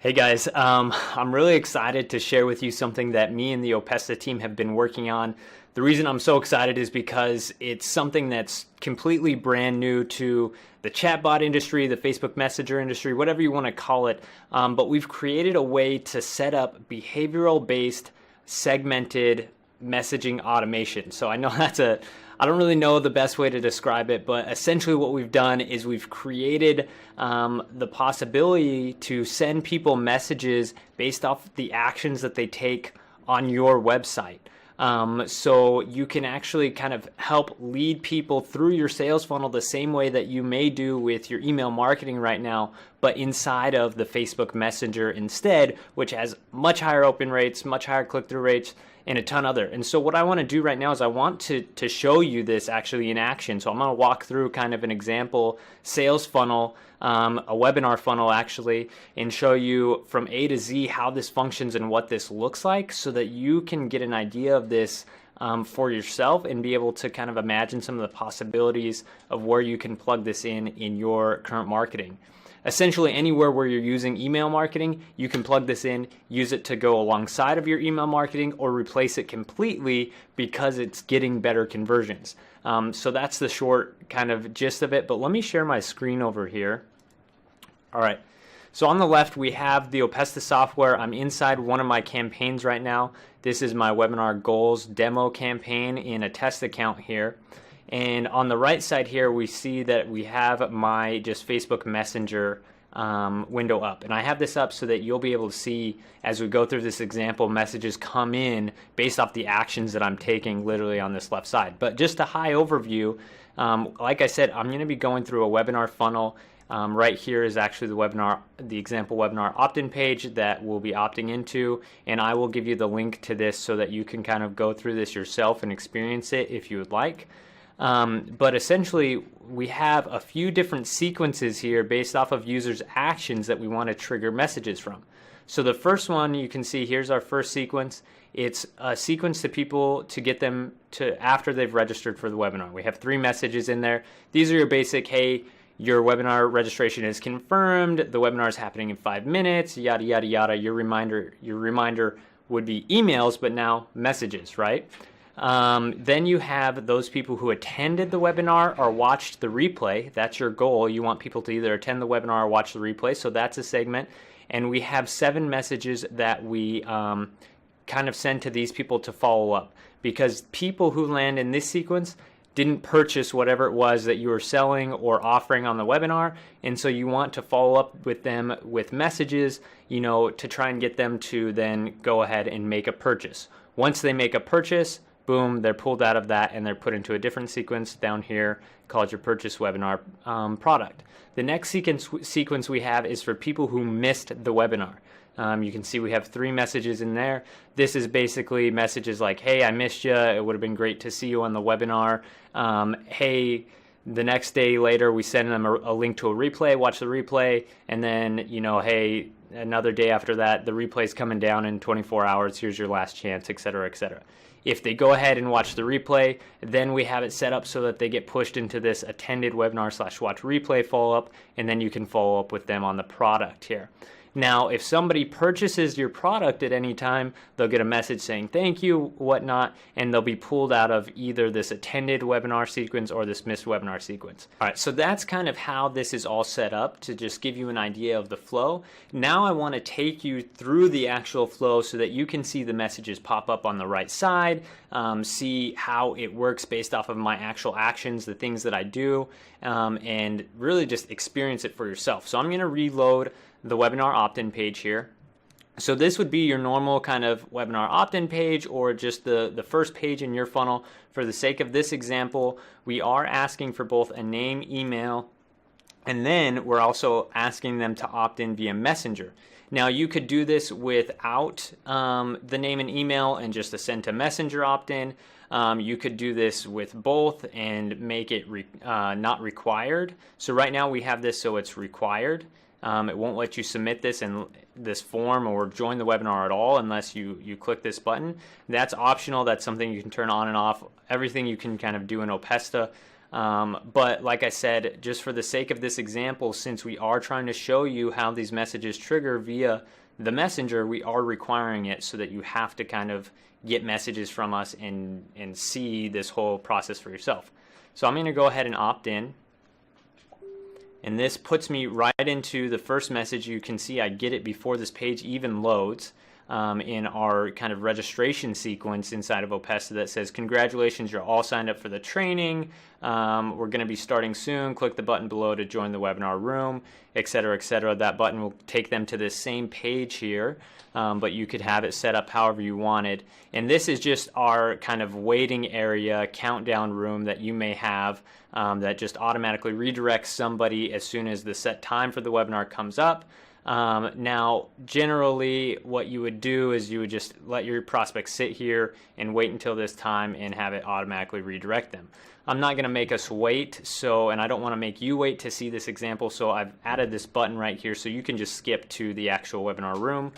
Hey guys, I'm really excited to share with you something that me and the Opesta team have been working on. The reason I'm so excited is because it's something that's completely brand new to the chatbot industry, the Facebook Messenger industry, whatever you want to call it. But we've created a way to set up behavioral-based, segmented messaging automation. So I know I don't really know the best way to describe it, but essentially what we've done is we've created the possibility to send people messages based off the actions that they take on your website. So you can actually kind of help lead people through your sales funnel the same way that you may do with your email marketing right now, but inside of the Facebook Messenger instead, which has much higher open rates, much higher click-through rates, and a ton other. And so what I want to do right now is I want to show you this actually in action. So I'm going to walk through kind of an example sales funnel, a webinar funnel actually, and show you from A to Z how this functions and what this looks like so that you can get an idea of this for yourself and be able to kind of imagine some of the possibilities of where you can plug this in your current marketing. Essentially anywhere where you're using email marketing, you can plug this in, use it to go alongside of your email marketing or replace it completely because it's getting better conversions. So that's the short kind of gist of it, but let me share my screen over here. All right, so on the left we have the Opesta software. I'm inside one of my campaigns right now. This is my webinar goals demo campaign in a test account here. And on the right side here, we see that we have my just Facebook Messenger window up. And I have this up so that you'll be able to see as we go through this example, messages come in based off the actions that I'm taking literally on this left side. But just a high overview, like I said, I'm going to be going through a webinar funnel. Right here is actually the example webinar opt-in page that we'll be opting into, and I will give you the link to this so that you can kind of go through this yourself and experience it if you would like. But essentially, we have a few different sequences here based off of users' actions that we want to trigger messages from. So the first one you can see, here's our first sequence. It's a sequence to people to get them to after they've registered for the webinar. We have 3 messages in there. These are your basic, hey, your webinar registration is confirmed, the webinar is happening in 5 minutes, yada, yada, yada. Your reminder would be emails, but now messages, right? Then you have those people who attended the webinar or watched the replay. That's your goal. You want people to either attend the webinar or watch the replay. So that's a segment. And we have 7 messages that we kind of send to these people to follow up. Because people who land in this sequence didn't purchase whatever it was that you were selling or offering on the webinar. And so you want to follow up with them with messages, to try and get them to then go ahead and make a purchase. Once they make a purchase, boom, they're pulled out of that and they're put into a different sequence down here called your purchase webinar product. The next sequence we have is for people who missed the webinar. You can see we have 3 messages in there. This is basically messages like, hey, I missed you. It would have been great to see you on the webinar. Hey, the next day later, we send them a link to a replay, watch the replay, and then, hey, another day after that, the replay's coming down in 24 hours. Here's your last chance, et cetera, et cetera. If they go ahead and watch the replay, then we have it set up so that they get pushed into this attended webinar/watch replay follow-up, and then you can follow up with them on the product here. Now, if somebody purchases your product at any time, they'll get a message saying thank you, whatnot, and they'll be pulled out of either this attended webinar sequence or this missed webinar sequence. All right, so that's kind of how this is all set up to just give you an idea of the flow. Now I want to take you through the actual flow so that you can see the messages pop up on the right side, see how it works based off of my actual actions, the things that I do, and really just experience it for yourself. So I'm going to reload the webinar opt-in page here. So this would be your normal kind of webinar opt-in page or just the first page in your funnel. For the sake of this example, we are asking for both a name, email, and then we're also asking them to opt in via Messenger. Now you could do this without the name and email and just a send to Messenger opt-in. You could do this with both and make it not required. So right now we have this so it's required. It won't let you submit this in this form or join the webinar at all unless you click this button. That's optional. That's something you can turn on and off. Everything you can kind of do in Opesta But like I said, just for the sake of this example, since we are trying to show you how these messages trigger via the messenger, we are requiring it so that you have to kind of get messages from us and see this whole process for yourself. So I'm going to go ahead and opt in. And this puts me right into the first message. You can see I get it before this page even loads in our kind of registration sequence inside of Opesta that says, congratulations, you're all signed up for the training. We're going to be starting soon. Click the button below to join the webinar room, etc., etc. That button will take them to this same page here, but you could have it set up however you wanted. And this is just our kind of waiting area, countdown room that you may have that just automatically redirects somebody as soon as the set time for the webinar comes up. Now, generally, what you would do is you would just let your prospects sit here and wait until this time and have it automatically redirect them. I'm not going to make us wait, and I don't want to make you wait to see this example, so I've added this button right here so you can just skip to the actual webinar room,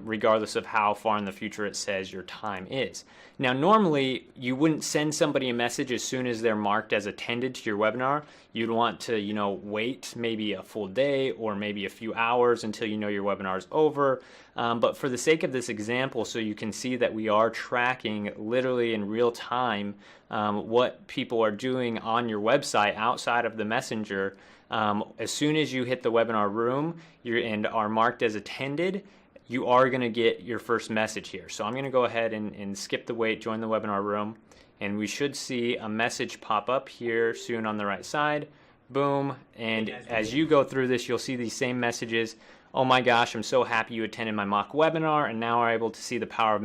regardless of how far in the future it says your time is. Now, normally, you wouldn't send somebody a message as soon as they're marked as attended to your webinar. You'd want to, wait maybe a full day or maybe a few hours until you know your webinar is over. But for the sake of this example, so you can see that we are tracking literally in real time what people are doing on your website outside of the messenger. As soon as you hit the webinar room and are marked as attended, you are going to get your first message here. So I'm going to go ahead and skip the wait, join the webinar room, and we should see a message pop up here soon on the right side. Boom. And as you go through this, you'll see these same messages. Oh my gosh, I'm so happy you attended my mock webinar and now are able to see the power of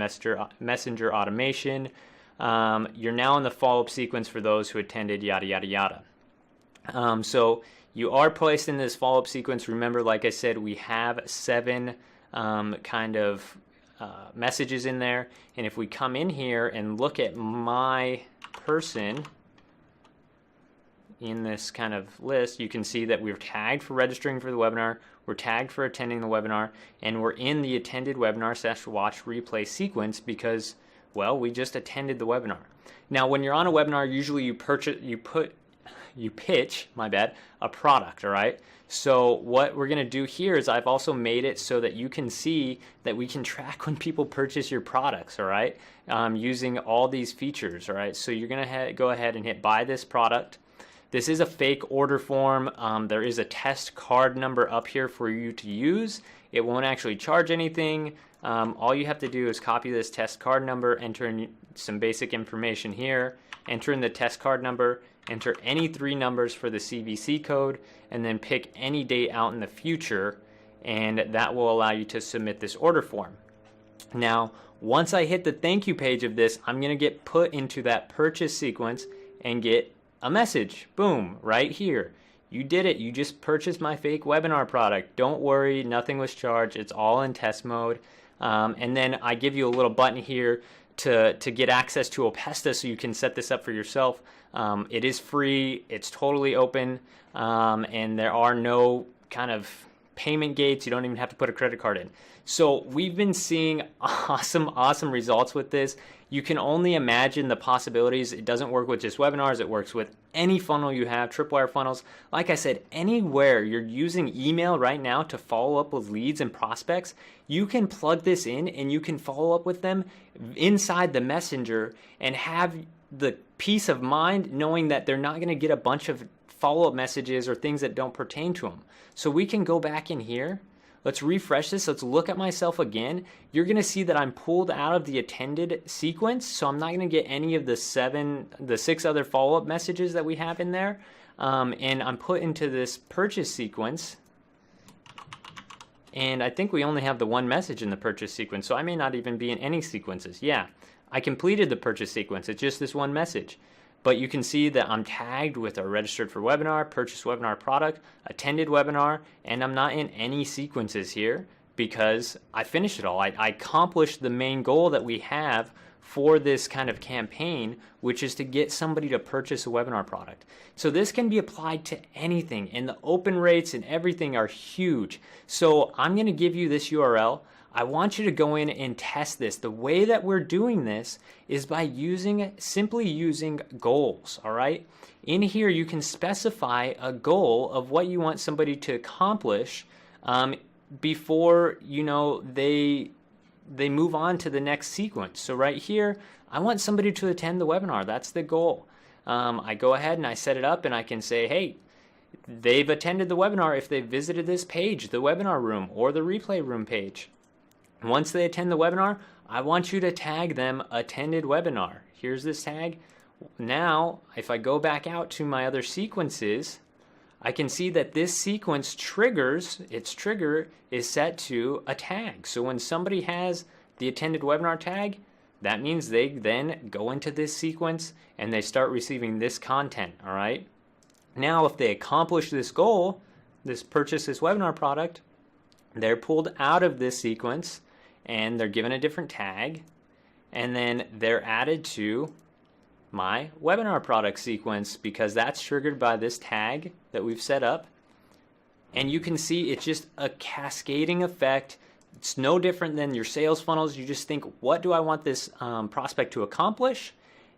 messenger automation. You're now in the follow-up sequence for those who attended, yada, yada, yada. So you are placed in this follow-up sequence. Remember, like I said, we have 7 messages in there, and if we come in here and look at my person in this kind of list, you can see that we're tagged for registering for the webinar, we're tagged for attending the webinar, and we're in the attended webinar / watch replay sequence because, well, we just attended the webinar. Now, when you're on a webinar, usually you pitch, a product, all right? So what we're going to do here is I've also made it so that you can see that we can track when people purchase your products, all right, using all these features, all right? So you're going to go ahead and hit buy this product. This is a fake order form. There is a test card number up here for you to use. It won't actually charge anything. All you have to do is copy this test card number, enter in some basic information here, enter in the test card number, enter any 3 numbers for the CVC code, and then pick any date out in the future, and that will allow you to submit this order form. Now, once I hit the thank you page of this, I'm going to get put into that purchase sequence and get a message. Boom, right here. You did it. You just purchased my fake webinar product. Don't worry, nothing was charged. It's all in test mode. And then I give you a little button here to get access to Opesta so you can set this up for yourself. It is free, it's totally open, and there are no kind of payment gates. You don't even have to put a credit card in. So we've been seeing awesome results with this. You can only imagine the possibilities. It doesn't work with just webinars. It works with any funnel you have, tripwire funnels. Like I said, anywhere you're using email right now to follow up with leads and prospects, you can plug this in and you can follow up with them inside the messenger and have the peace of mind knowing that they're not going to get a bunch of follow-up messages or things that don't pertain to them. So we can go back in here. Let's refresh this. Let's look at myself again. You're going to see that I'm pulled out of the attended sequence, so I'm not going to get any of the 6 other follow-up messages that we have in there. And I'm put into this purchase sequence. And I think we only have the 1 message in the purchase sequence, so I may not even be in any sequences. Yeah, I completed the purchase sequence. It's just this 1 message. But you can see that I'm tagged with a registered for webinar, purchased webinar product, attended webinar, and I'm not in any sequences here because I finished it all. I accomplished the main goal that we have for this kind of campaign, which is to get somebody to purchase a webinar product. So this can be applied to anything, and the open rates and everything are huge. So I'm going to give you this URL. I want you to go in and test this. The way that we're doing this is by simply using goals, all right? In here, you can specify a goal of what you want somebody to accomplish before, they move on to the next sequence. So right here, I want somebody to attend the webinar. That's the goal. I go ahead and I set it up and I can say, hey, they've attended the webinar if they visited this page, the webinar room or the replay room page. Once they attend the webinar, I want you to tag them attended webinar. Here's this tag. Now, if I go back out to my other sequences, I can see that this sequence triggers, its trigger is set to a tag. So when somebody has the attended webinar tag, that means they then go into this sequence and they start receiving this content, all right? Now, if they accomplish this goal, purchase this webinar product, they're pulled out of this sequence and they're given a different tag, and then they're added to my webinar product sequence because that's triggered by this tag that we've set up. And you can see it's just a cascading effect. It's no different than your sales funnels. You just think, what do I want this prospect to accomplish?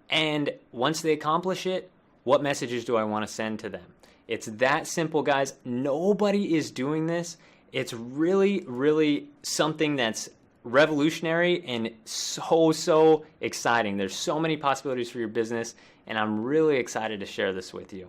And once they accomplish it, what messages do I want to send to them? It's that simple, guys. Nobody is doing this. It's really, really something that's revolutionary and so exciting. There's so many possibilities for your business, and I'm really excited to share this with you.